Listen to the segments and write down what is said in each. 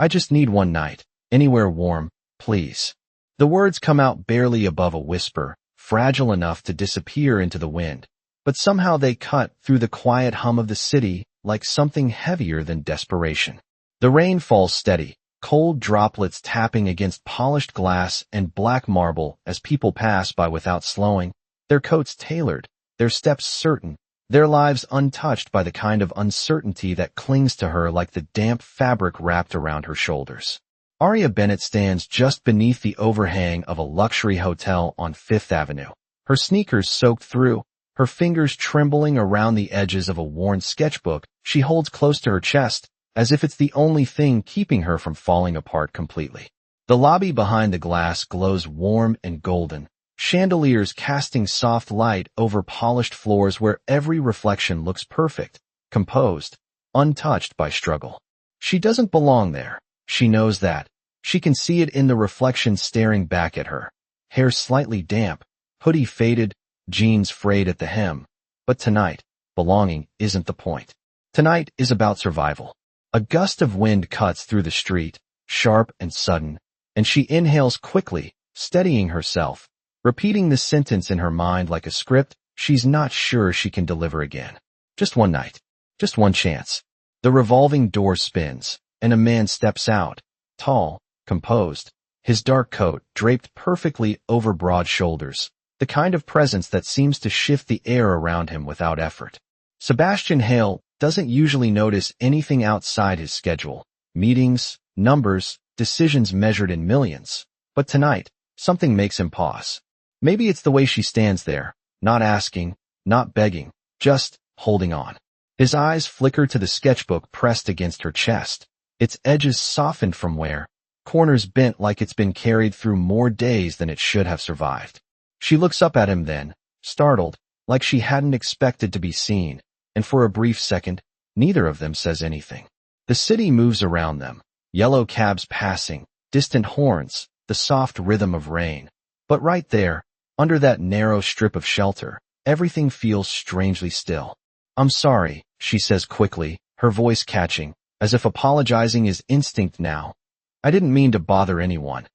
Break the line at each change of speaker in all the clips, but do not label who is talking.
I just need one night. Anywhere warm, please. The words come out barely above a whisper, fragile enough to disappear into the wind. But somehow they cut through the quiet hum of the city like something heavier than desperation. The rain falls steady, cold droplets tapping against polished glass and black marble as people pass by without slowing, their coats tailored, their steps certain, their lives untouched by the kind of uncertainty that clings to her like the damp fabric wrapped around her shoulders. Aria Bennett stands just beneath the overhang of a luxury hotel on Fifth Avenue, her sneakers soaked through, her fingers trembling around the edges of a worn sketchbook she holds close to her chest, as if it's the only thing keeping her from falling apart completely. The lobby behind the glass glows warm and golden, chandeliers casting soft light over polished floors where every reflection looks perfect, composed, untouched by struggle. She doesn't belong there. She knows that. She can see it in the reflection staring back at her. Hair slightly damp, hoodie faded, jeans frayed at the hem. But tonight, belonging isn't the point. Tonight is about survival. A gust of wind cuts through the street, sharp and sudden, and she inhales quickly, steadying herself, repeating the sentence in her mind like a script she's not sure she can deliver again. Just one night. Just one chance. The revolving door spins, and a man steps out, tall, composed, his dark coat draped perfectly over broad shoulders, the kind of presence that seems to shift the air around him without effort. Sebastian Hale doesn't usually notice anything outside his schedule, meetings, numbers, decisions measured in millions. But tonight, something makes him pause. Maybe it's the way she stands there, not asking, not begging, just holding on. His eyes flicker to the sketchbook pressed against her chest, its edges softened from wear, corners bent like it's been carried through more days than it should have survived. She looks up at him then, startled, like she hadn't expected to be seen, and for a brief second, neither of them says anything. The city moves around them, yellow cabs passing, distant horns, the soft rhythm of rain. But right there, under that narrow strip of shelter, everything feels strangely still. I'm sorry, she says quickly, her voice catching, as if apologizing is instinct now. I didn't mean to bother anyone.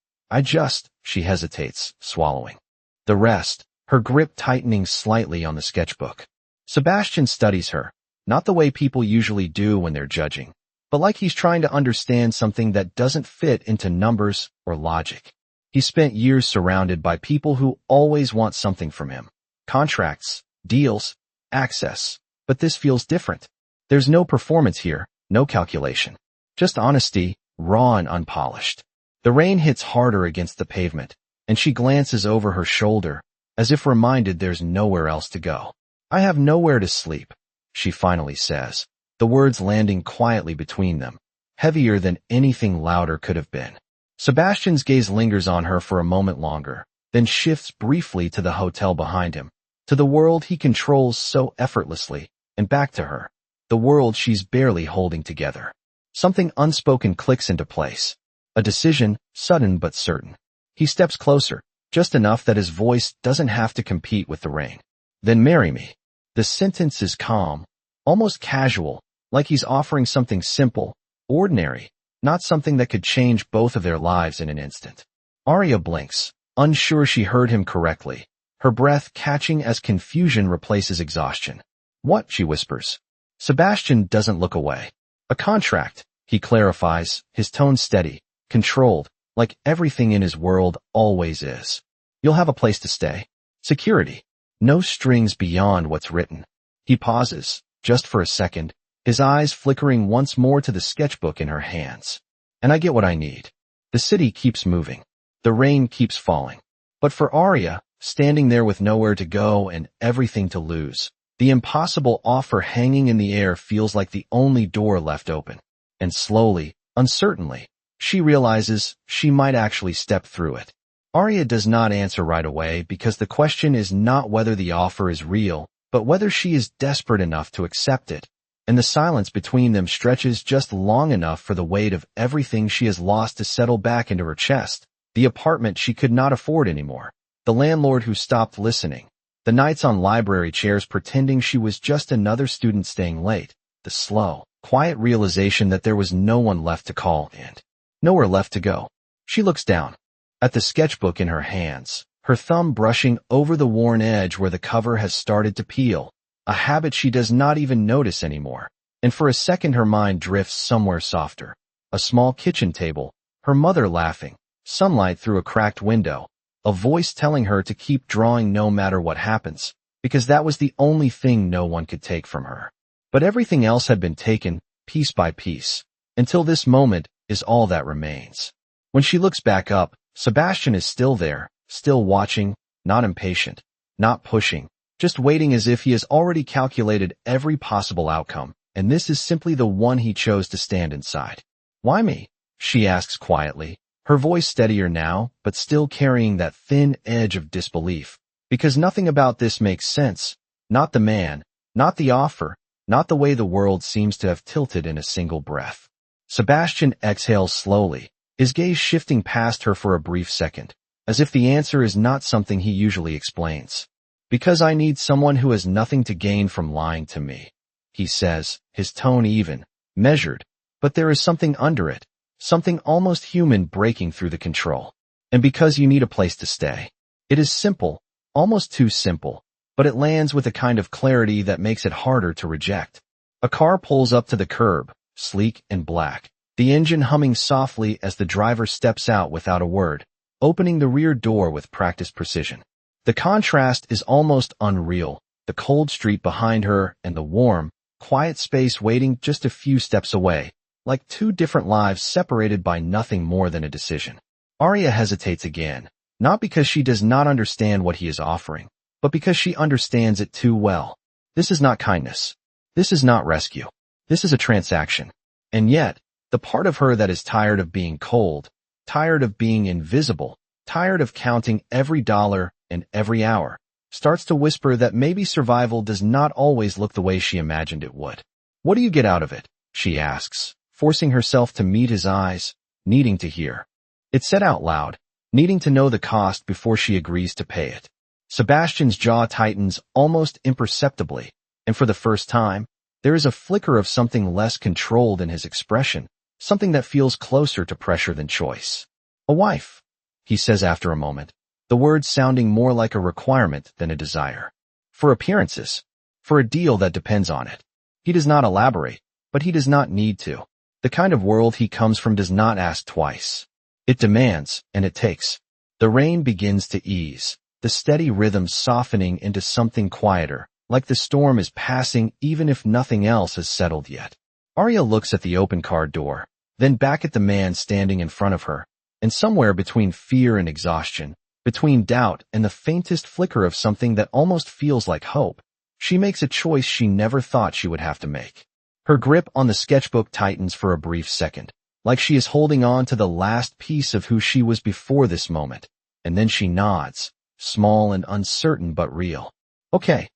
She hesitates, swallowing. The rest, her grip tightening slightly on the sketchbook. Sebastian studies her, not the way people usually do when they're judging, but like he's trying to understand something that doesn't fit into numbers or logic. He spent years surrounded by people who always want something from him. Contracts, deals, access. But this feels different. There's no performance here, no calculation. Just honesty, raw and unpolished. The rain hits harder against the pavement, and she glances over her shoulder, as if reminded there's nowhere else to go. I have nowhere to sleep, she finally says, the words landing quietly between them, heavier than anything louder could have been. Sebastian's gaze lingers on her for a moment longer, then shifts briefly to the hotel behind him, to the world he controls so effortlessly, and back to her, the world she's barely holding together. Something unspoken clicks into place. A decision, sudden but certain. He steps closer, just enough that his voice doesn't have to compete with the rain. Then marry me. The sentence is calm, almost casual, like he's offering something simple, ordinary, not something that could change both of their lives in an instant. Aria blinks, unsure she heard him correctly, her breath catching as confusion replaces exhaustion. What? She whispers. Sebastian doesn't look away. A contract, he clarifies, his tone steady, controlled, like everything in his world always is. You'll have a place to stay. Security. No strings beyond what's written. He pauses, just for a second, his eyes flickering once more to the sketchbook in her hands. And I get what I need. The city keeps moving. The rain keeps falling. But for Aria, standing there with nowhere to go and everything to lose, the impossible offer hanging in the air feels like the only door left open. And slowly, uncertainly, she realizes she might actually step through it. Aria does not answer right away because the question is not whether the offer is real, but whether she is desperate enough to accept it. And the silence between them stretches just long enough for the weight of everything she has lost to settle back into her chest. The apartment she could not afford anymore. The landlord who stopped listening. The nights on library chairs pretending she was just another student staying late. The slow, quiet realization that there was no one left to call and Nowhere left to go. She looks down at the sketchbook in her hands, her thumb brushing over the worn edge where the cover has started to peel, a habit she does not even notice anymore. And for a second her mind drifts somewhere softer. A small kitchen table, her mother laughing, sunlight through a cracked window, a voice telling her to keep drawing no matter what happens, because that was the only thing no one could take from her. But everything else had been taken, piece by piece, until this moment is all that remains. When she looks back up, Sebastian is still there, still watching, not impatient, not pushing, just waiting as if he has already calculated every possible outcome, and this is simply the one he chose to stand inside. Why me? She asks quietly, her voice steadier now, but still carrying that thin edge of disbelief. Because nothing about this makes sense. Not the man, not the offer, not the way the world seems to have tilted in a single breath. Sebastian exhales slowly, his gaze shifting past her for a brief second, as if the answer is not something he usually explains. Because I need someone who has nothing to gain from lying to me, he says, his tone even, measured, but there is something under it, something almost human breaking through the control. And because you need a place to stay. It is simple, almost too simple, but it lands with a kind of clarity that makes it harder to reject. A car pulls up to the curb, sleek and black, the engine humming softly as the driver steps out without a word, opening the rear door with practiced precision. The contrast is almost unreal, the cold street behind her and the warm, quiet space waiting just a few steps away, like two different lives separated by nothing more than a decision. Arya hesitates again, not because she does not understand what he is offering, but because she understands it too well. This is not kindness. This is not rescue. This is a transaction. And yet, the part of her that is tired of being cold, tired of being invisible, tired of counting every dollar and every hour, starts to whisper that maybe survival does not always look the way she imagined it would. What do you get out of it? She asks, forcing herself to meet his eyes, needing to hear. It's said out loud, needing to know the cost before she agrees to pay it. Sebastian's jaw tightens almost imperceptibly, and for the first time, there is a flicker of something less controlled in his expression, something that feels closer to pressure than choice. A wife, he says after a moment, the words sounding more like a requirement than a desire. For appearances, for a deal that depends on it. He does not elaborate, but he does not need to. The kind of world he comes from does not ask twice. It demands, and it takes. The rain begins to ease, the steady rhythm softening into something quieter, like the storm is passing even if nothing else has settled yet. Arya looks at the open car door, then back at the man standing in front of her, and somewhere between fear and exhaustion, between doubt and the faintest flicker of something that almost feels like hope, she makes a choice she never thought she would have to make. Her grip on the sketchbook tightens for a brief second, like she is holding on to the last piece of who she was before this moment, and then she nods, small and uncertain but real. Okay,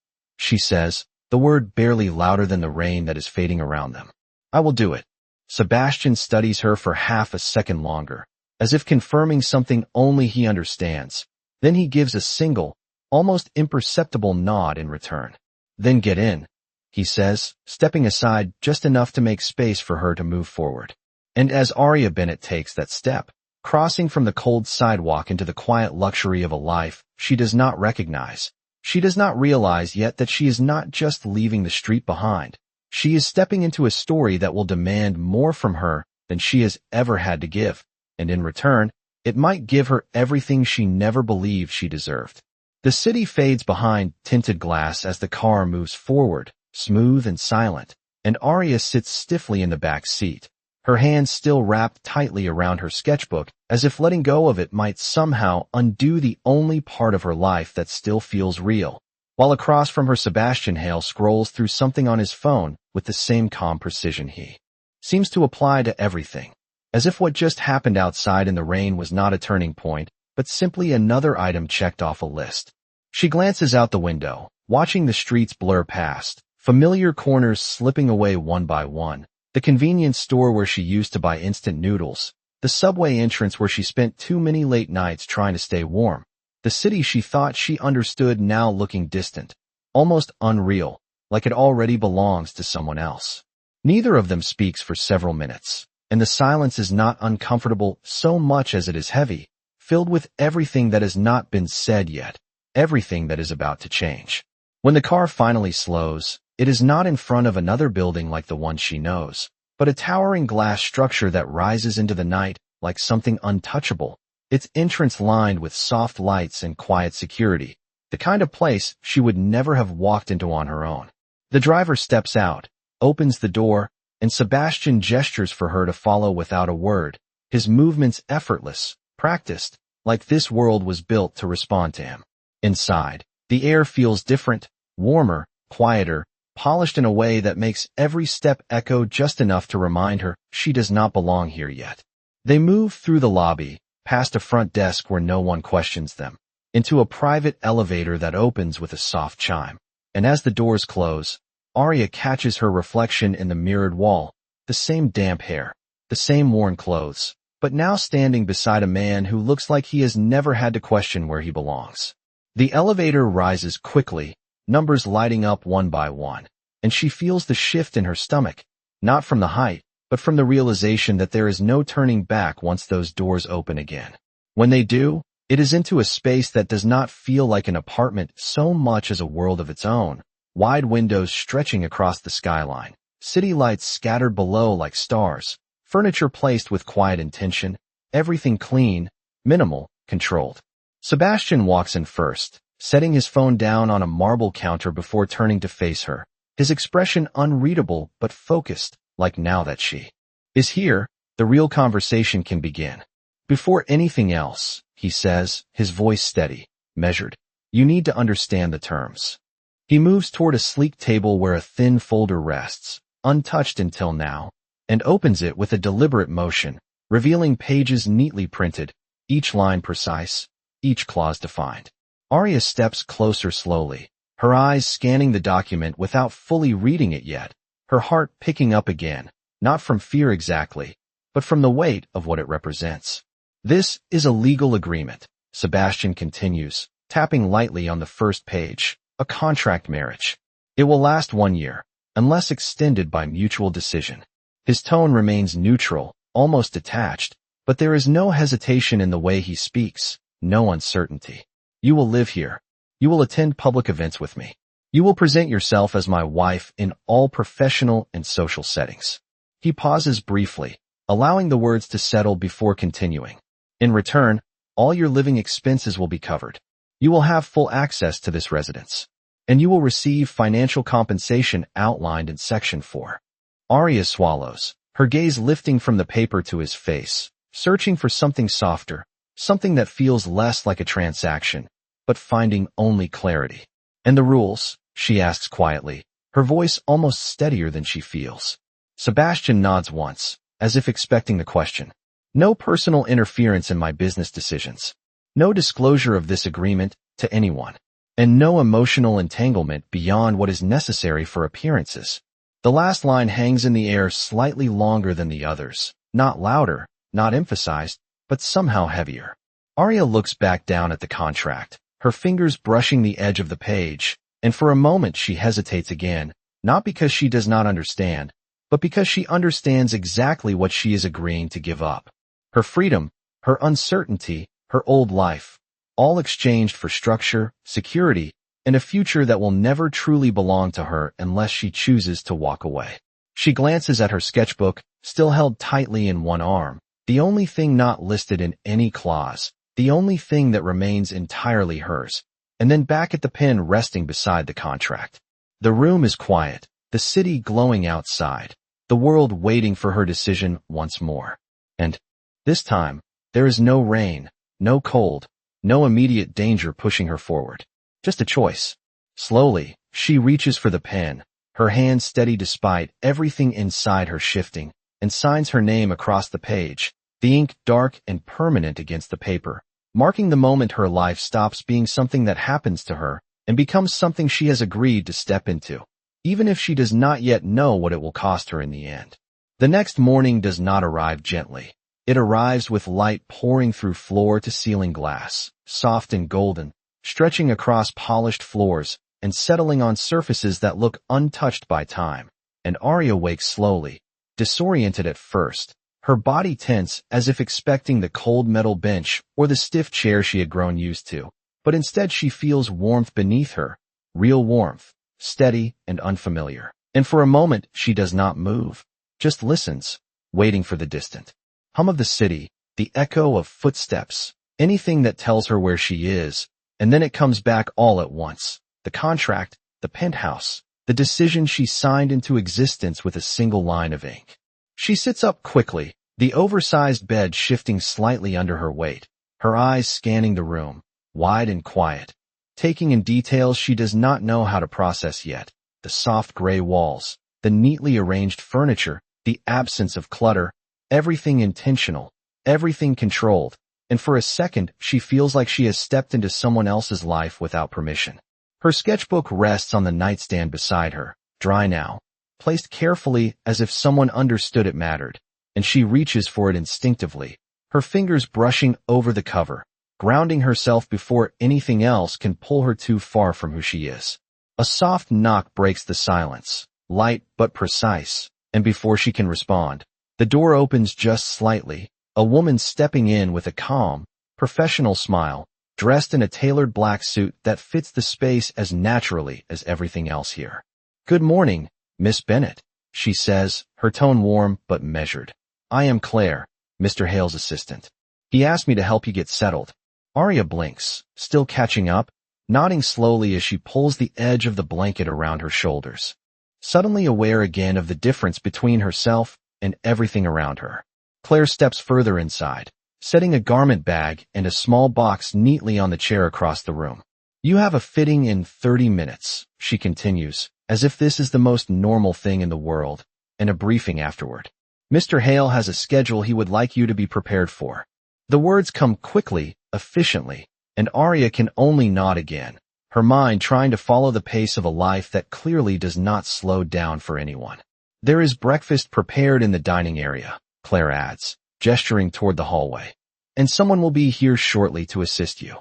she says, the word barely louder than the rain that is fading around them. I will do it. Sebastian studies her for half a second longer, as if confirming something only he understands. Then he gives a single, almost imperceptible nod in return. Then get in, he says, stepping aside just enough to make space for her to move forward. And as Arya Bennett takes that step, crossing from the cold sidewalk into the quiet luxury of a life she does not recognize, she does not realize yet that she is not just leaving the street behind. She is stepping into a story that will demand more from her than she has ever had to give, and in return, it might give her everything she never believed she deserved. The city fades behind tinted glass as the car moves forward, smooth and silent, and Arya sits stiffly in the back seat, her hands still wrapped tightly around her sketchbook, as if letting go of it might somehow undo the only part of her life that still feels real. While across from her Sebastian Hale scrolls through something on his phone with the same calm precision he seems to apply to everything, as if what just happened outside in the rain was not a turning point, but simply another item checked off a list. She glances out the window, watching the streets blur past, familiar corners slipping away one by one, the convenience store where she used to buy instant noodles, the subway entrance where she spent too many late nights trying to stay warm, the city she thought she understood now looking distant, almost unreal, like it already belongs to someone else. Neither of them speaks for several minutes. and the silence is not uncomfortable so much as it is heavy, filled with everything that has not been said yet, everything that is about to change. When the car finally slows, it is not in front of another building like the one she knows, but a towering glass structure that rises into the night like something untouchable, its entrance lined with soft lights and quiet security, the kind of place she would never have walked into on her own. The driver steps out, opens the door, and Sebastian gestures for her to follow without a word, his movements effortless, practiced, like this world was built to respond to him. Inside, the air feels different, warmer, quieter, polished in a way that makes every step echo just enough to remind her she does not belong here yet. They move through the lobby, past a front desk where no one questions them, into a private elevator that opens with a soft chime. And as the doors close, Arya catches her reflection in the mirrored wall, the same damp hair, the same worn clothes, but now standing beside a man who looks like he has never had to question where he belongs. The elevator rises quickly, numbers lighting up one by one, and she feels the shift in her stomach, not from the height, but from the realization that there is no turning back once those doors open again. When they do, it is into a space that does not feel like an apartment so much as a world of its own, wide windows stretching across the skyline, city lights scattered below like stars, furniture placed with quiet intention, everything clean, minimal, controlled. Sebastian walks in first, setting his phone down on a marble counter before turning to face her, his expression unreadable but focused, like now that she is here, the real conversation can begin. Before anything else, he says, his voice steady, measured, you need to understand the terms. He moves toward a sleek table where a thin folder rests, untouched until now, and opens it with a deliberate motion, revealing pages neatly printed, each line precise, each clause defined. Arya steps closer slowly, her eyes scanning the document without fully reading it yet, her heart picking up again, not from fear exactly, but from the weight of what it represents. This is a legal agreement, Sebastian continues, tapping lightly on the first page, a contract marriage. It will last 1 year, unless extended by mutual decision. His tone remains neutral, almost detached, but there is no hesitation in the way he speaks, no uncertainty. You will live here. You will attend public events with me. You will present yourself as my wife in all professional and social settings. He pauses briefly, allowing the words to settle before continuing. In return, all your living expenses will be covered. You will have full access to this residence, and you will receive financial compensation outlined in Section 4. Arya swallows, her gaze lifting from the paper to his face, searching for something softer, something that feels less like a transaction, but finding only clarity. And the rules? She asks quietly, her voice almost steadier than she feels. Sebastian nods once, as if expecting the question. No personal interference in my business decisions. No disclosure of this agreement to anyone. And no emotional entanglement beyond what is necessary for appearances. The last line hangs in the air slightly longer than the others, not louder, not emphasized, but somehow heavier. Arya looks back down at the contract, her fingers brushing the edge of the page, and for a moment she hesitates again, not because she does not understand, but because she understands exactly what she is agreeing to give up. Her freedom, her uncertainty, her old life, all exchanged for structure, security, and a future that will never truly belong to her unless she chooses to walk away. She glances at her sketchbook, still held tightly in one arm, the only thing not listed in any clause, the only thing that remains entirely hers, and then back at the pen resting beside the contract. The room is quiet, the city glowing outside, the world waiting for her decision once more. And this time, there is no rain, no cold, no immediate danger pushing her forward. Just a choice. Slowly, she reaches for the pen, her hand steady despite everything inside her shifting, and signs her name across the page, the ink dark and permanent against the paper, marking the moment her life stops being something that happens to her and becomes something she has agreed to step into, even if she does not yet know what it will cost her in the end. The next morning does not arrive gently. It arrives with light pouring through floor-to-ceiling glass, soft and golden, stretching across polished floors and settling on surfaces that look untouched by time. And Arya wakes slowly, disoriented at first, her body tense as if expecting the cold metal bench or the stiff chair she had grown used to. But instead she feels warmth beneath her, real warmth, steady and unfamiliar. And for a moment she does not move, just listens, waiting for the distant hum of the city, the echo of footsteps, anything that tells her where she is, and then it comes back all at once. The contract, the penthouse, the decision she signed into existence with a single line of ink. She sits up quickly, the oversized bed shifting slightly under her weight, her eyes scanning the room, wide and quiet, taking in details she does not know how to process yet. The soft gray walls, the neatly arranged furniture, the absence of clutter, everything intentional, everything controlled, and for a second she feels like she has stepped into someone else's life without permission. Her sketchbook rests on the nightstand beside her, dry now, placed carefully as if someone understood it mattered, and she reaches for it instinctively, her fingers brushing over the cover, grounding herself before anything else can pull her too far from who she is. A soft knock breaks the silence, light but precise, and before she can respond, the door opens just slightly, a woman stepping in with a calm, professional smile, dressed in a tailored black suit that fits the space as naturally as everything else here. "Good morning, Miss Bennett," she says, her tone warm but measured. "I am Claire, Mr. Hale's assistant. He asked me to help you get settled." Aria blinks, still catching up, nodding slowly as she pulls the edge of the blanket around her shoulders, suddenly aware again of the difference between herself and everything around her. Claire steps further inside, setting a garment bag and a small box neatly on the chair across the room. "You have a fitting in 30 minutes, she continues, as if this is the most normal thing in the world, and a briefing afterward. "Mr. Hale has a schedule he would like you to be prepared for." The words come quickly, efficiently, and Aria can only nod again, her mind trying to follow the pace of a life that clearly does not slow down for anyone. "There is breakfast prepared in the dining area," Claire adds, gesturing toward the hallway, "and someone will be here shortly to assist you."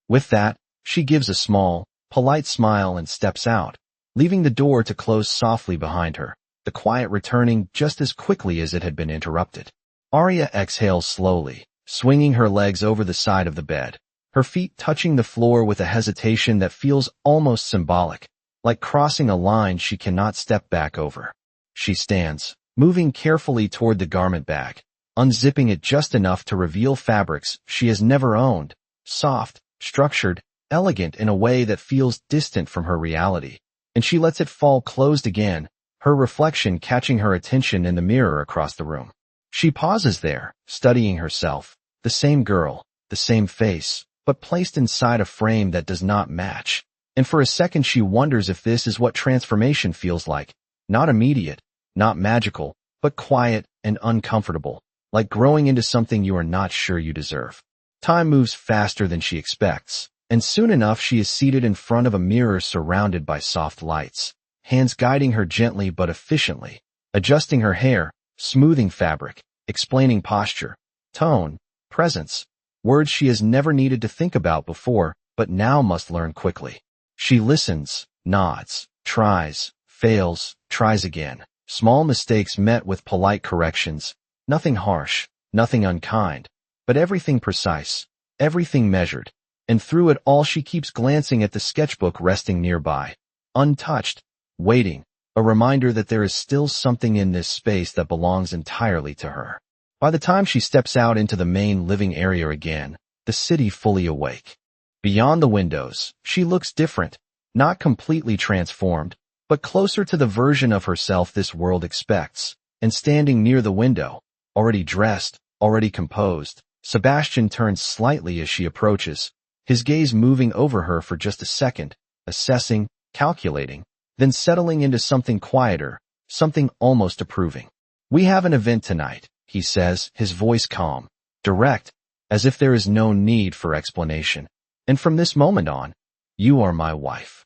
With that, she gives a small, polite smile and steps out, leaving the door to close softly behind her, the quiet returning just as quickly as it had been interrupted. Aria exhales slowly, swinging her legs over the side of the bed, her feet touching the floor with a hesitation that feels almost symbolic, like crossing a line she cannot step back over. She stands, moving carefully toward the garment bag, unzipping it just enough to reveal fabrics she has never owned, soft, structured, elegant in a way that feels distant from her reality, and she lets it fall closed again, her reflection catching her attention in the mirror across the room. She pauses there, studying herself, the same girl, the same face, but placed inside a frame that does not match, and for a second she wonders if this is what transformation feels like, not immediate, not magical, but quiet and uncomfortable, like growing into something you are not sure you deserve. Time moves faster than she expects, and soon enough she is seated in front of a mirror surrounded by soft lights, hands guiding her gently but efficiently, adjusting her hair, smoothing fabric, explaining posture, tone, presence, words she has never needed to think about before, but now must learn quickly. She listens, nods, tries, fails, tries again. Small mistakes met with polite corrections, nothing harsh, nothing unkind, but everything precise, everything measured, and through it all she keeps glancing at the sketchbook resting nearby, untouched, waiting, a reminder that there is still something in this space that belongs entirely to her. By the time she steps out into the main living area again, the city fully awake. Beyond the windows, she looks different, not completely transformed, but closer to the version of herself this world expects, and standing near the window, already dressed, already composed, Sebastian turns slightly as she approaches, his gaze moving over her for just a second, assessing, calculating, then settling into something quieter, something almost approving. "We have an event tonight," he says, his voice calm, direct, as if there is no need for explanation. "And from this moment on, you are my wife."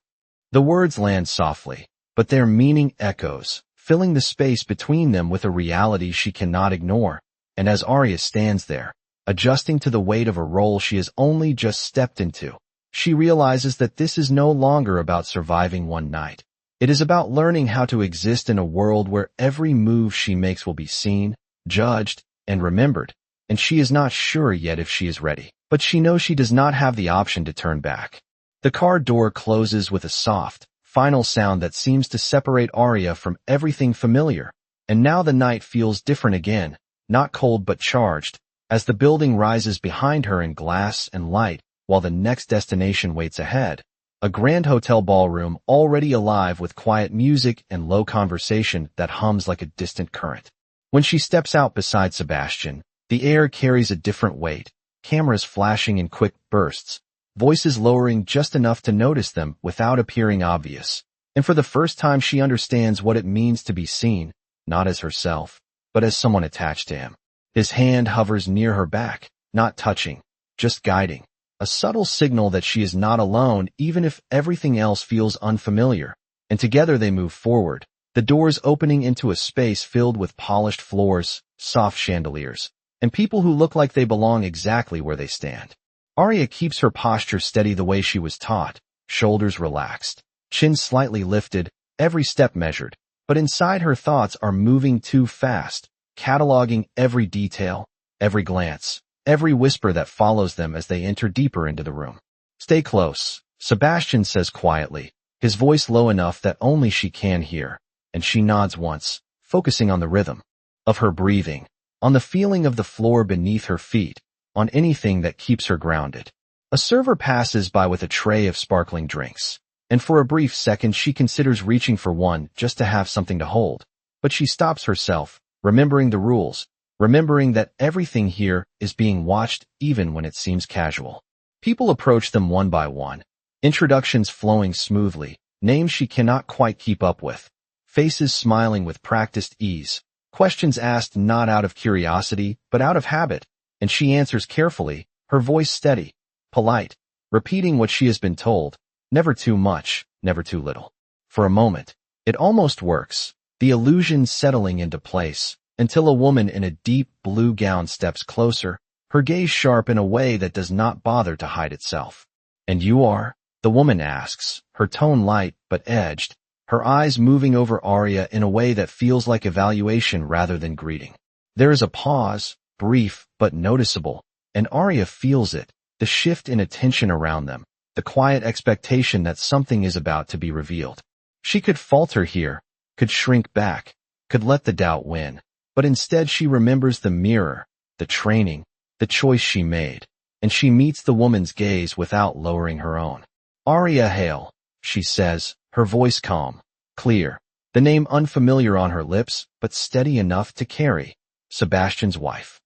The words land softly, but their meaning echoes, filling the space between them with a reality she cannot ignore, and as Aria stands there, adjusting to the weight of a role she has only just stepped into, she realizes that this is no longer about surviving one night. It is about learning how to exist in a world where every move she makes will be seen, judged, and remembered, and she is not sure yet if she is ready. But she knows she does not have the option to turn back. The car door closes with a soft, final sound that seems to separate Arya from everything familiar. And now the night feels different again, not cold but charged, as the building rises behind her in glass and light, while the next destination waits ahead. A grand hotel ballroom already alive with quiet music and low conversation that hums like a distant current. When she steps out beside Sebastian, the air carries a different weight, cameras flashing in quick bursts, voices lowering just enough to notice them without appearing obvious. And for the first time she understands what it means to be seen, not as herself, but as someone attached to him. His hand hovers near her back, not touching, just guiding. A subtle signal that she is not alone even if everything else feels unfamiliar. And together they move forward, the doors opening into a space filled with polished floors, soft chandeliers, and people who look like they belong exactly where they stand. Arya keeps her posture steady the way she was taught, shoulders relaxed, chin slightly lifted, every step measured, but inside her thoughts are moving too fast, cataloging every detail, every glance, every whisper that follows them as they enter deeper into the room. "Stay close," Sebastian says quietly, his voice low enough that only she can hear, and she nods once, focusing on the rhythm of her breathing, on the feeling of the floor beneath her feet, on anything that keeps her grounded. A server passes by with a tray of sparkling drinks, and for a brief second she considers reaching for one just to have something to hold. But she stops herself, remembering the rules, remembering that everything here is being watched even when it seems casual. People approach them one by one, introductions flowing smoothly, names she cannot quite keep up with, faces smiling with practiced ease, questions asked not out of curiosity but out of habit, and she answers carefully, her voice steady, polite, repeating what she has been told, never too much, never too little. For a moment, it almost works, the illusion settling into place, until a woman in a deep blue gown steps closer, her gaze sharp in a way that does not bother to hide itself. "And you are?" the woman asks, her tone light but edged, her eyes moving over Arya in a way that feels like evaluation rather than greeting. There is a pause, brief but noticeable, and Arya feels it, the shift in attention around them, the quiet expectation that something is about to be revealed. She could falter here, could shrink back, could let the doubt win. But instead she remembers the mirror, the training, the choice she made, and she meets the woman's gaze without lowering her own. "Arya Hale," she says, her voice calm, clear, the name unfamiliar on her lips, but steady enough to carry. Sebastian's wife.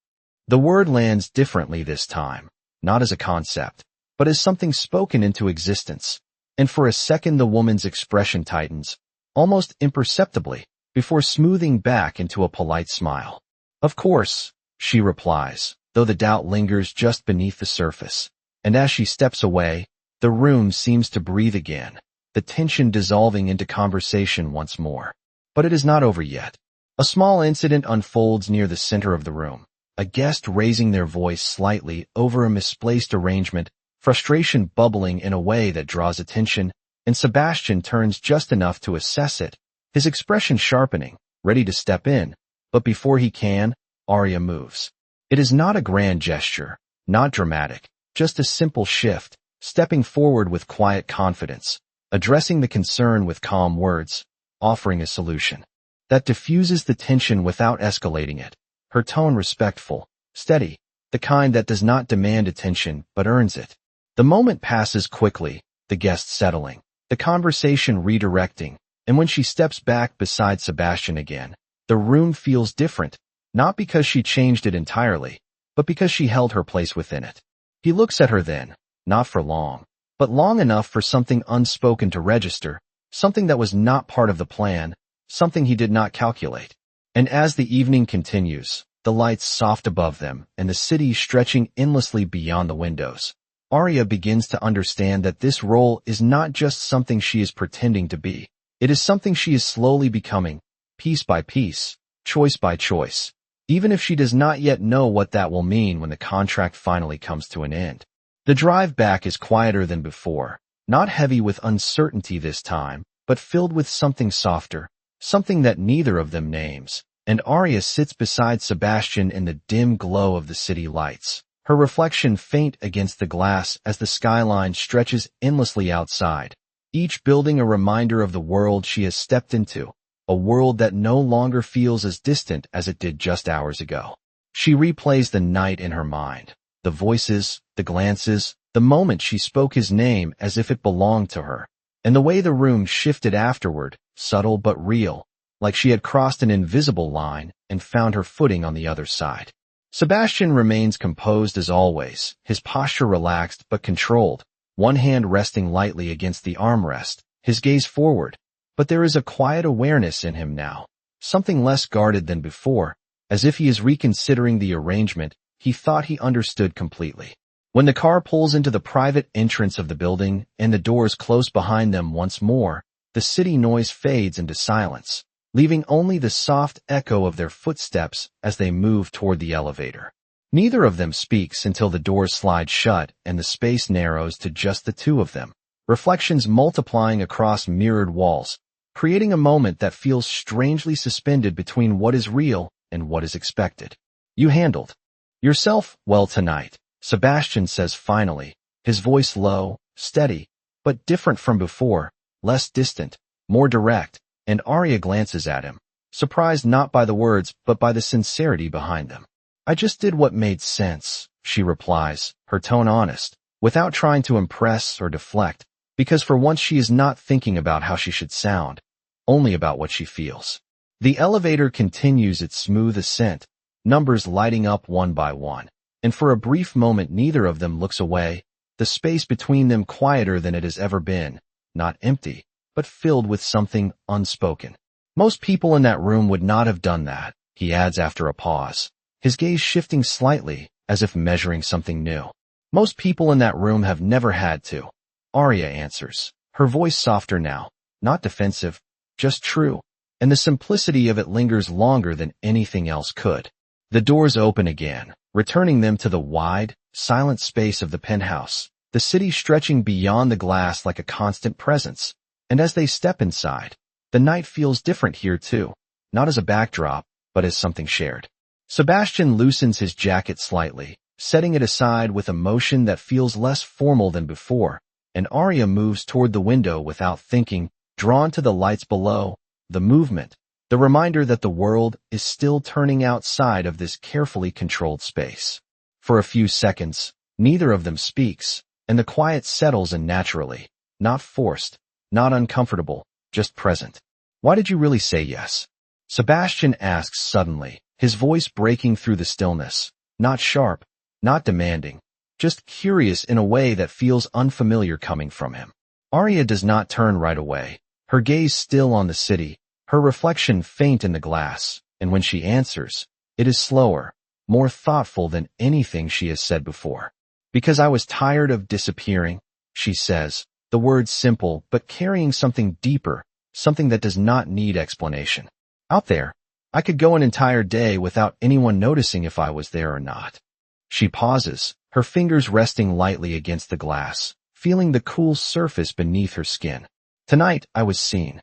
The word lands differently this time, not as a concept, but as something spoken into existence. And for a second the woman's expression tightens, almost imperceptibly, before smoothing back into a polite smile. "Of course," she replies, though the doubt lingers just beneath the surface. And as she steps away, the room seems to breathe again, the tension dissolving into conversation once more. But it is not over yet. A small incident unfolds near the center of the room, a guest raising their voice slightly over a misplaced arrangement, frustration bubbling in a way that draws attention, and Sebastian turns just enough to assess it, his expression sharpening, ready to step in, but before he can, Arya moves. It is not a grand gesture, not dramatic, just a simple shift, stepping forward with quiet confidence, addressing the concern with calm words, offering a solution that diffuses the tension without escalating it, her tone respectful, steady, the kind that does not demand attention but earns it. The moment passes quickly, the guest settling, the conversation redirecting, and when she steps back beside Sebastian again, the room feels different, not because she changed it entirely, but because she held her place within it. He looks at her then, not for long, but long enough for something unspoken to register, something that was not part of the plan, something he did not calculate. And as the evening continues, the lights soft above them and the city stretching endlessly beyond the windows, Arya begins to understand that this role is not just something she is pretending to be. It is something she is slowly becoming, piece by piece, choice by choice, even if she does not yet know what that will mean when the contract finally comes to an end. The drive back is quieter than before, not heavy with uncertainty this time, but filled with something softer, something that neither of them names, and Arya sits beside Sebastian in the dim glow of the city lights, her reflection faint against the glass as the skyline stretches endlessly outside, each building a reminder of the world she has stepped into, a world that no longer feels as distant as it did just hours ago. She replays the night in her mind, the voices, the glances, the moment she spoke his name as if it belonged to her, and the way the room shifted afterward, subtle but real, like she had crossed an invisible line and found her footing on the other side. Sebastian remains composed as always, his posture relaxed but controlled, one hand resting lightly against the armrest, his gaze forward, but there is a quiet awareness in him now, something less guarded than before, as if he is reconsidering the arrangement he thought he understood completely. When the car pulls into the private entrance of the building and the doors close behind them once more, the city noise fades into silence, leaving only the soft echo of their footsteps as they move toward the elevator. Neither of them speaks until the doors slide shut and the space narrows to just the two of them, reflections multiplying across mirrored walls, creating a moment that feels strangely suspended between what is real and what is expected. "You handled yourself well tonight," Sebastian says finally, his voice low, steady, but different from before, less distant, more direct, and Arya glances at him, surprised not by the words but by the sincerity behind them. "I just did what made sense," she replies, her tone honest, without trying to impress or deflect, because for once she is not thinking about how she should sound, only about what she feels. The elevator continues its smooth ascent, numbers lighting up one by one, and for a brief moment neither of them looks away, the space between them quieter than it has ever been, not empty, but filled with something unspoken. "Most people in that room would not have done that," he adds after a pause, his gaze shifting slightly, as if measuring something new. "Most people in that room have never had to," Arya answers, her voice softer now, not defensive, just true, and the simplicity of it lingers longer than anything else could. The doors open again, returning them to the wide, silent space of the penthouse, the city stretching beyond the glass like a constant presence, and as they step inside, the night feels different here too, not as a backdrop, but as something shared. Sebastian loosens his jacket slightly, setting it aside with a motion that feels less formal than before, and Arya moves toward the window without thinking, drawn to the lights below, the movement, the reminder that the world is still turning outside of this carefully controlled space. For a few seconds, neither of them speaks, and the quiet settles in naturally, not forced, not uncomfortable, just present. "Why did you really say yes?" Sebastian asks suddenly, his voice breaking through the stillness, not sharp, not demanding, just curious in a way that feels unfamiliar coming from him. Arya does not turn right away, her gaze still on the city, her reflection faint in the glass, and when she answers, it is slower, more thoughtful than anything she has said before. "Because I was tired of disappearing," she says, the words simple but carrying something deeper, something that does not need explanation. "Out there, I could go an entire day without anyone noticing if I was there or not." She pauses, her fingers resting lightly against the glass, feeling the cool surface beneath her skin. "Tonight, I was seen."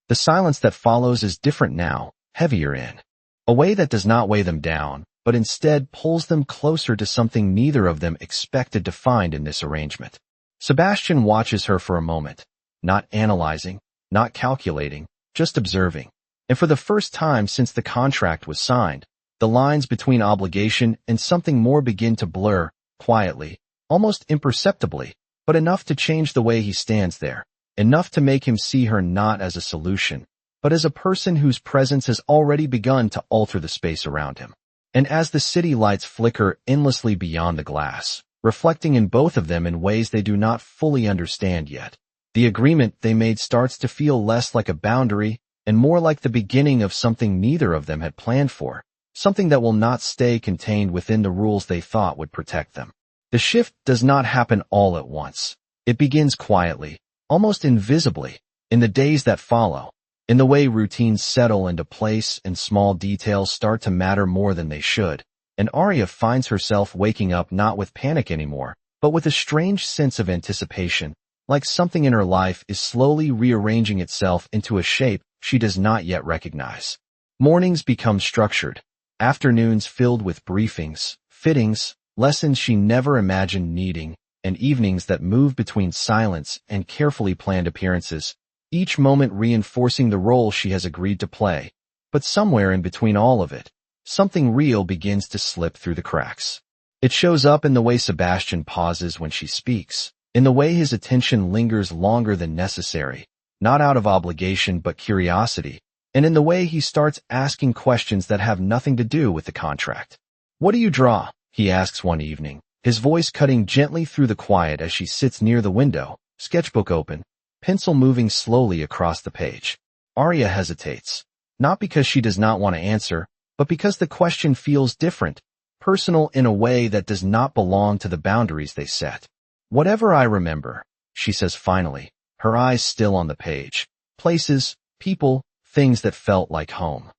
The silence that follows is different now, heavier in a way that does not weigh them down, but instead pulls them closer to something neither of them expected to find in this arrangement. Sebastian watches her for a moment, not analyzing, not calculating, just observing. And for the first time since the contract was signed, the lines between obligation and something more begin to blur, quietly, almost imperceptibly, but enough to change the way he stands there, enough to make him see her not as a solution, but as a person whose presence has already begun to alter the space around him. And as the city lights flicker endlessly beyond the glass, reflecting in both of them in ways they do not fully understand yet, the agreement they made starts to feel less like a boundary and more like the beginning of something neither of them had planned for, something that will not stay contained within the rules they thought would protect them. The shift does not happen all at once. It begins quietly, almost invisibly, in the days that follow, in the way routines settle into place and small details start to matter more than they should, and Arya finds herself waking up not with panic anymore, but with a strange sense of anticipation, like something in her life is slowly rearranging itself into a shape she does not yet recognize. Mornings become structured, afternoons filled with briefings, fittings, lessons she never imagined needing, and evenings that move between silence and carefully planned appearances, each moment reinforcing the role she has agreed to play. But somewhere in between all of it, something real begins to slip through the cracks. It shows up in the way Sebastian pauses when she speaks, in the way his attention lingers longer than necessary, not out of obligation but curiosity, and in the way he starts asking questions that have nothing to do with the contract. "What do you draw?" he asks one evening, his voice cutting gently through the quiet as she sits near the window, sketchbook open, pencil moving slowly across the page. Arya hesitates, not because she does not want to answer, but because the question feels different, personal in a way that does not belong to the boundaries they set. "Whatever I remember," she says finally, her eyes still on the page. Places, people, things that felt like home.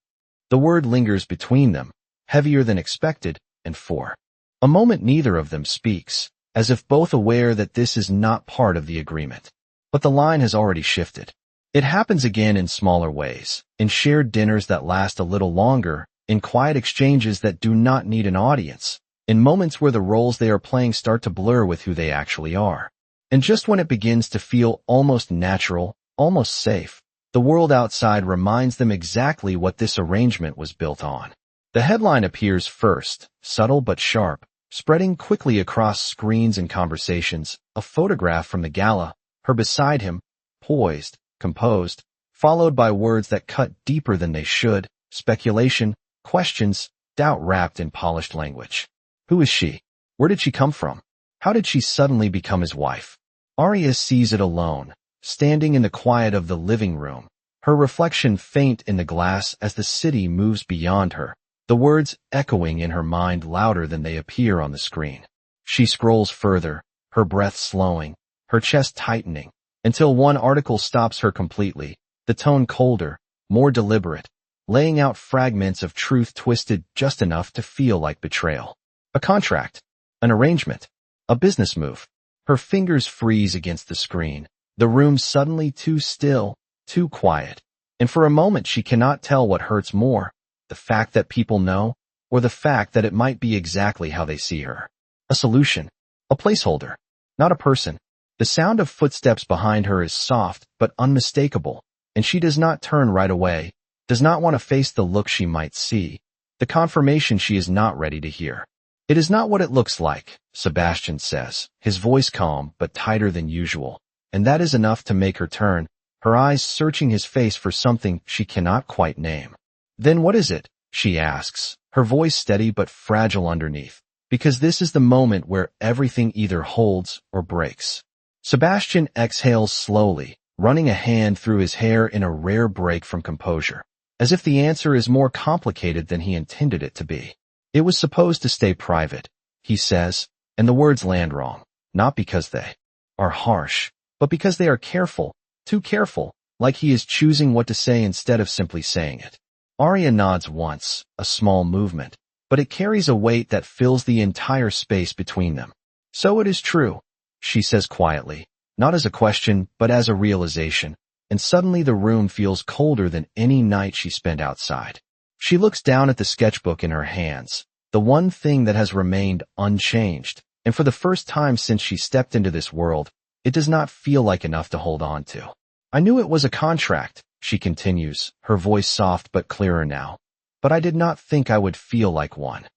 The word lingers between them, heavier than expected, and for a moment neither of them speaks, as if both aware that this is not part of the agreement. But the line has already shifted. It happens again in smaller ways, in shared dinners that last a little longer, in quiet exchanges that do not need an audience, in moments where the roles they are playing start to blur with who they actually are. And just when it begins to feel almost natural, almost safe, the world outside reminds them exactly what this arrangement was built on. The headline appears first, subtle but sharp, spreading quickly across screens and conversations, a photograph from the gala, her beside him, poised, composed, followed by words that cut deeper than they should, speculation, questions, doubt wrapped in polished language. Who is she? Where did she come from? How did she suddenly become his wife? Arya sees it alone, standing in the quiet of the living room, her reflection faint in the glass as the city moves beyond her, the words echoing in her mind louder than they appear on the screen. She scrolls further, her breath slowing, her chest tightening, until one article stops her completely, the tone colder, more deliberate, laying out fragments of truth twisted just enough to feel like betrayal. A contract, an arrangement, a business move. Her fingers freeze against the screen, the room suddenly too still, too quiet, and for a moment she cannot tell what hurts more, the fact that people know, or the fact that it might be exactly how they see her. A solution, a placeholder, not a person. The sound of footsteps behind her is soft but unmistakable, and she does not turn right away, does not want to face the look she might see, the confirmation she is not ready to hear. "It is not what it looks like," Sebastian says, his voice calm but tighter than usual, and that is enough to make her turn, her eyes searching his face for something she cannot quite name. "Then what is it?" she asks, her voice steady but fragile underneath, because this is the moment where everything either holds or breaks. Sebastian exhales slowly, running a hand through his hair in a rare break from composure, as if the answer is more complicated than he intended it to be. "It was supposed to stay private," he says, and the words land wrong, not because they are harsh, but because they are careful, too careful, like he is choosing what to say instead of simply saying it. Arya nods once, a small movement, but it carries a weight that fills the entire space between them. "So it is true," she says quietly, not as a question, but as a realization, and suddenly the room feels colder than any night she spent outside. She looks down at the sketchbook in her hands, the one thing that has remained unchanged, and for the first time since she stepped into this world, it does not feel like enough to hold on to. "I knew it was a contract," she continues, her voice soft but clearer now, "but I did not think I would feel like one."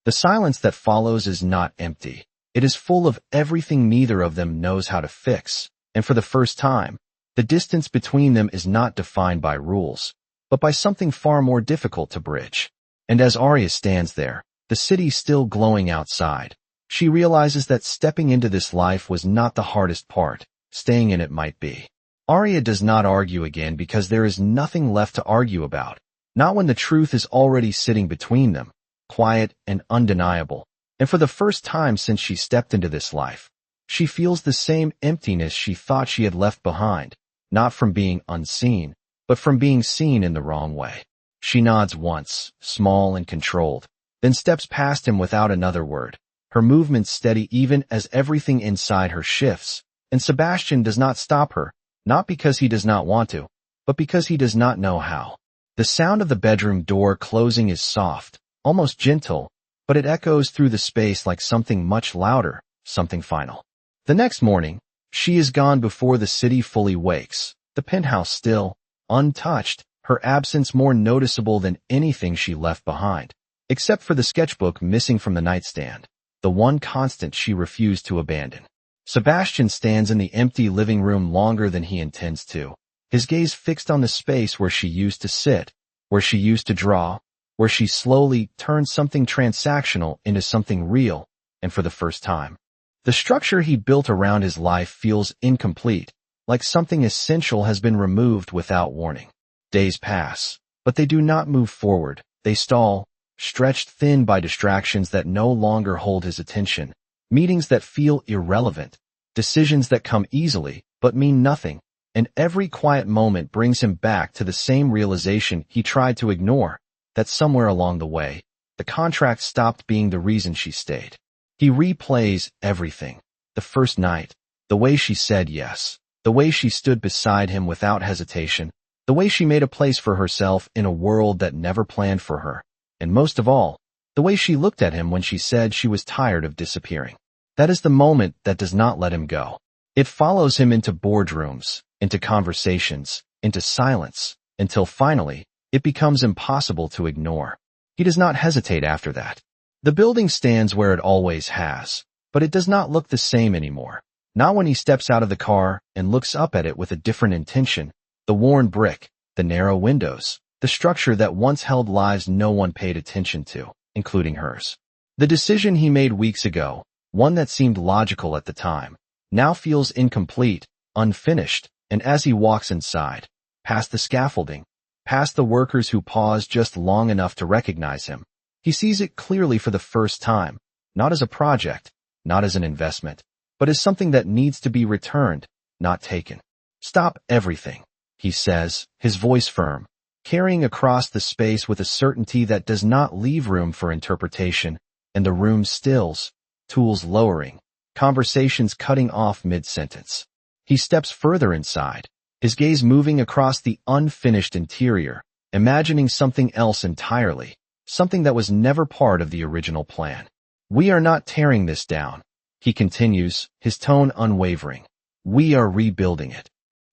The silence that follows is not empty. It is full of everything neither of them knows how to fix, and for the first time, the distance between them is not defined by rules, but by something far more difficult to bridge. And as Arya stands there, the city still glowing outside, she realizes that stepping into this life was not the hardest part, staying in it might be. Arya does not argue again because there is nothing left to argue about, not when the truth is already sitting between them, quiet and undeniable. And for the first time since she stepped into this life, she feels the same emptiness she thought she had left behind, not from being unseen, but from being seen in the wrong way. She nods once, small and controlled, then steps past him without another word, her movements steady even as everything inside her shifts, and Sebastian does not stop her, not because he does not want to, but because he does not know how. The sound of the bedroom door closing is soft, almost gentle, but it echoes through the space like something much louder, something final. The next morning, she is gone before the city fully wakes, the penthouse still, untouched, her absence more noticeable than anything she left behind, except for the sketchbook missing from the nightstand, the one constant she refused to abandon. Sebastian stands in the empty living room longer than he intends to, his gaze fixed on the space where she used to sit, where she used to draw, where she slowly turned something transactional into something real, and for the first time. The structure he built around his life feels incomplete, like something essential has been removed without warning. Days pass, but they do not move forward. They stall, stretched thin by distractions that no longer hold his attention, meetings that feel irrelevant, decisions that come easily but mean nothing, and every quiet moment brings him back to the same realization he tried to ignore, that somewhere along the way, the contract stopped being the reason she stayed. He replays everything. The first night, the way she said yes, the way she stood beside him without hesitation, the way she made a place for herself in a world that never planned for her, and most of all, the way she looked at him when she said she was tired of disappearing. That is the moment that does not let him go. It follows him into boardrooms, into conversations, into silence, until finally, it becomes impossible to ignore. He does not hesitate after that. The building stands where it always has, but it does not look the same anymore. Not when he steps out of the car and looks up at it with a different intention. The worn brick, the narrow windows, the structure that once held lives no one paid attention to, including hers. The decision he made weeks ago, one that seemed logical at the time, now feels incomplete, unfinished, and as he walks inside, past the scaffolding, past the workers who pause just long enough to recognize him, he sees it clearly for the first time, not as a project, not as an investment, but as something that needs to be returned, not taken. Stop everything, he says, his voice firm, carrying across the space with a certainty that does not leave room for interpretation, and the room stills, tools lowering, conversations cutting off mid-sentence. He steps further inside, his gaze moving across the unfinished interior, imagining something else entirely, something that was never part of the original plan. We are not tearing this down, he continues, his tone unwavering. We are rebuilding it.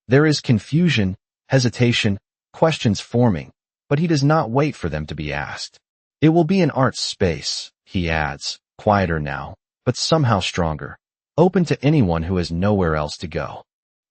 There is confusion, hesitation, questions forming, but he does not wait for them to be asked. It will be an art space, he adds, quieter now, but somehow stronger, open to anyone who has nowhere else to go.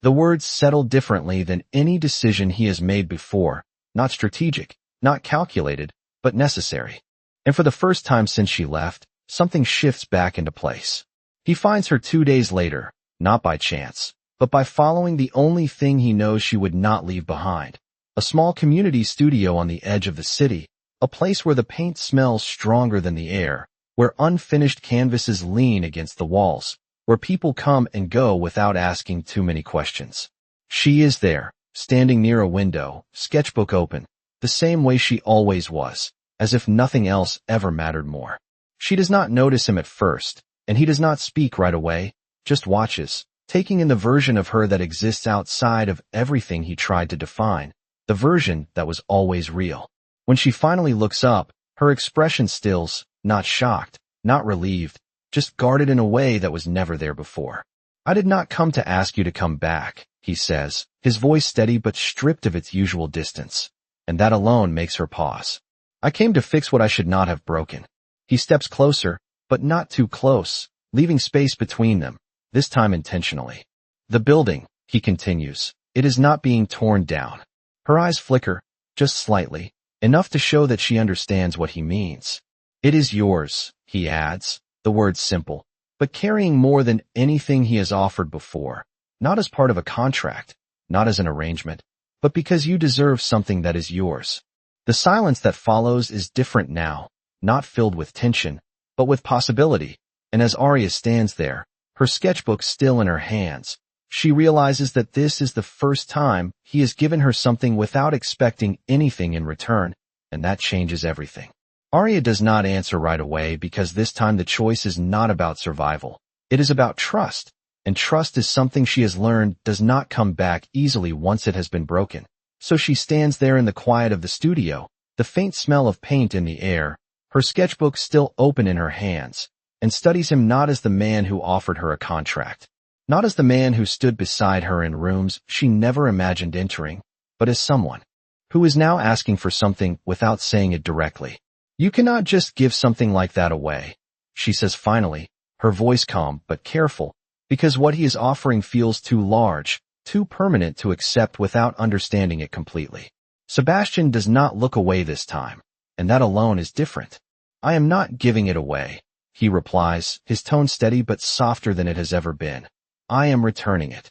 The words settle differently than any decision he has made before, not strategic, not calculated, but necessary. And for the first time since she left, something shifts back into place. He finds her 2 days later, not by chance, but by following the only thing he knows she would not leave behind. A small community studio on the edge of the city, a place where the paint smells stronger than the air, where unfinished canvases lean against the walls, where people come and go without asking too many questions. She is there, standing near a window, sketchbook open, the same way she always was, as if nothing else ever mattered more. She does not notice him at first, and he does not speak right away, just watches, taking in the version of her that exists outside of everything he tried to define, the version that was always real. When she finally looks up, her expression stills, not shocked, not relieved, just guarded in a way that was never there before. I did not come to ask you to come back, he says, his voice steady but stripped of its usual distance, and that alone makes her pause. I came to fix what I should not have broken. He steps closer, but not too close, leaving space between them, this time intentionally. The building, he continues, it is not being torn down. Her eyes flicker, just slightly, enough to show that she understands what he means. It is yours, he adds, the words simple, but carrying more than anything he has offered before, not as part of a contract, not as an arrangement, but because you deserve something that is yours. The silence that follows is different now, not filled with tension, but with possibility, and as Arya stands there, her sketchbook still in her hands, she realizes that this is the first time he has given her something without expecting anything in return, and that changes everything. Arya does not answer right away because this time the choice is not about survival. It is about trust, and trust is something she has learned does not come back easily once it has been broken. So she stands there in the quiet of the studio, the faint smell of paint in the air, her sketchbook still open in her hands, and studies him not as the man who offered her a contract, not as the man who stood beside her in rooms she never imagined entering, but as someone who is now asking for something without saying it directly. You cannot just give something like that away, she says finally, her voice calm but careful, because what he is offering feels too large, too permanent to accept without understanding it completely. Sebastian does not look away this time, and that alone is different. I am not giving it away, he replies, his tone steady but softer than it has ever been. I am returning it.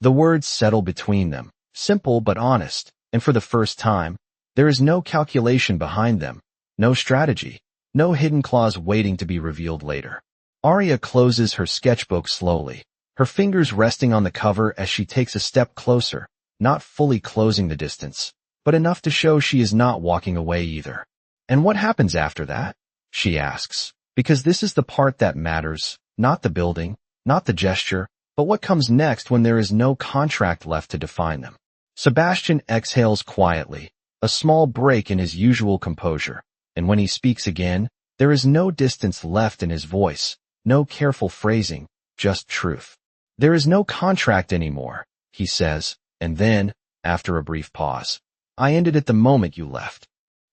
The words settle between them, simple but honest, and for the first time, there is no calculation behind them, no strategy, no hidden clause waiting to be revealed later. Arya closes her sketchbook slowly, her fingers resting on the cover as she takes a step closer, not fully closing the distance, but enough to show she is not walking away either. And what happens after that? She asks, because this is the part that matters, not the building, not the gesture, but what comes next when there is no contract left to define them. Sebastian exhales quietly, a small break in his usual composure, and when he speaks again, there is no distance left in his voice, no careful phrasing, just truth. There is no contract anymore, he says, and then, after a brief pause, I ended it the moment you left.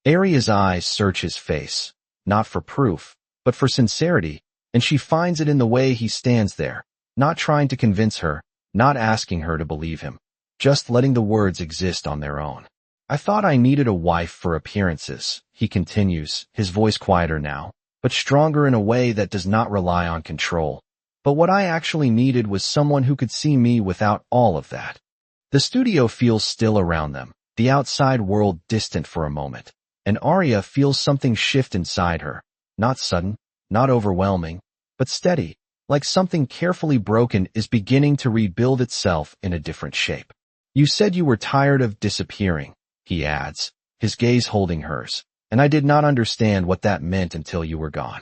Arya's eyes search his face, not for proof, but for sincerity, and she finds it in the way he stands there, not trying to convince her, not asking her to believe him, just letting the words exist on their own. I thought I needed a wife for appearances, he continues, his voice quieter now, but stronger in a way that does not rely on control. But what I actually needed was someone who could see me without all of that. The studio feels still around them, the outside world distant for a moment, and Arya feels something shift inside her, not sudden, not overwhelming, but steady, like something carefully broken is beginning to rebuild itself in a different shape. You said you were tired of disappearing, he adds, his gaze holding hers, and I did not understand what that meant until you were gone.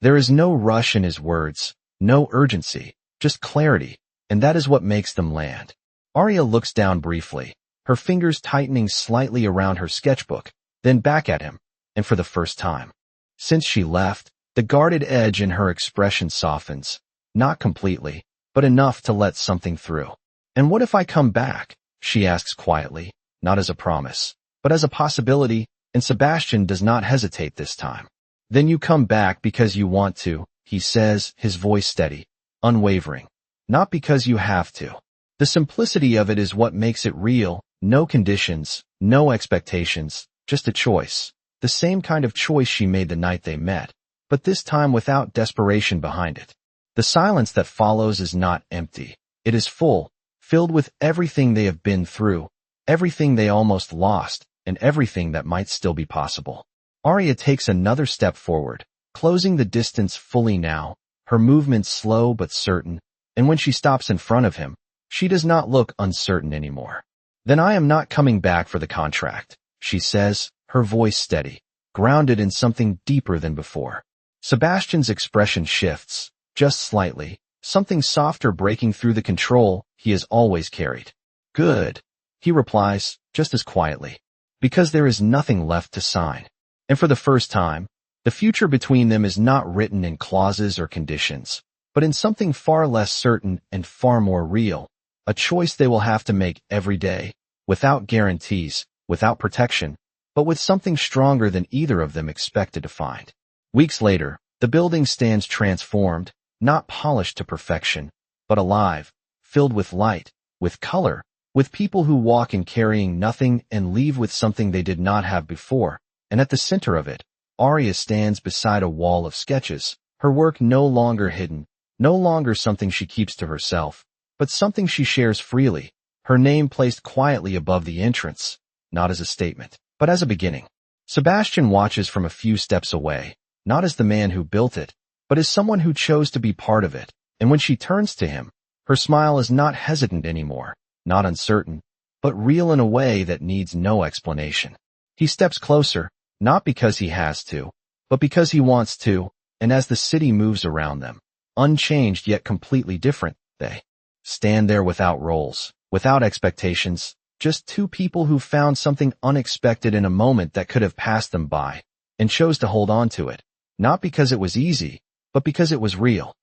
There is no rush in his words, no urgency, just clarity, and that is what makes them land. Arya looks down briefly, her fingers tightening slightly around her sketchbook, then back at him, and for the first time since she left, the guarded edge in her expression softens, not completely, but enough to let something through. And what if I come back? She asks quietly, not as a promise, but as a possibility, and Sebastian does not hesitate this time. Then you come back because you want to, he says, his voice steady, unwavering. Not because you have to. The simplicity of it is what makes it real, no conditions, no expectations, just a choice. The same kind of choice she made the night they met, but this time without desperation behind it. The silence that follows is not empty. It is full, filled with everything they have been through, everything they almost lost, and everything that might still be possible. Arya takes another step forward, closing the distance fully now, her movements slow but certain, and when she stops in front of him, she does not look uncertain anymore. Then I am not coming back for the contract, she says, her voice steady, grounded in something deeper than before. Sebastian's expression shifts, just slightly, something softer breaking through the control he has always carried. Good, he replies, just as quietly, because there is nothing left to sign. And for the first time, the future between them is not written in clauses or conditions, but in something far less certain and far more real, a choice they will have to make every day, without guarantees, without protection, but with something stronger than either of them expected to find. Weeks later, the building stands transformed, not polished to perfection, but alive, filled with light, with color, with people who walk in carrying nothing and leave with something they did not have before, and at the center of it, Arya stands beside a wall of sketches, her work no longer hidden, no longer something she keeps to herself, but something she shares freely, her name placed quietly above the entrance, not as a statement, but as a beginning. Sebastian watches from a few steps away, not as the man who built it, but as someone who chose to be part of it, and when she turns to him, her smile is not hesitant anymore, not uncertain, but real in a way that needs no explanation. He steps closer, not because he has to, but because he wants to, and as the city moves around them, unchanged yet completely different, they stand there without roles, without expectations, just two people who found something unexpected in a moment that could have passed them by, and chose to hold on to it, not because it was easy, but because it was real.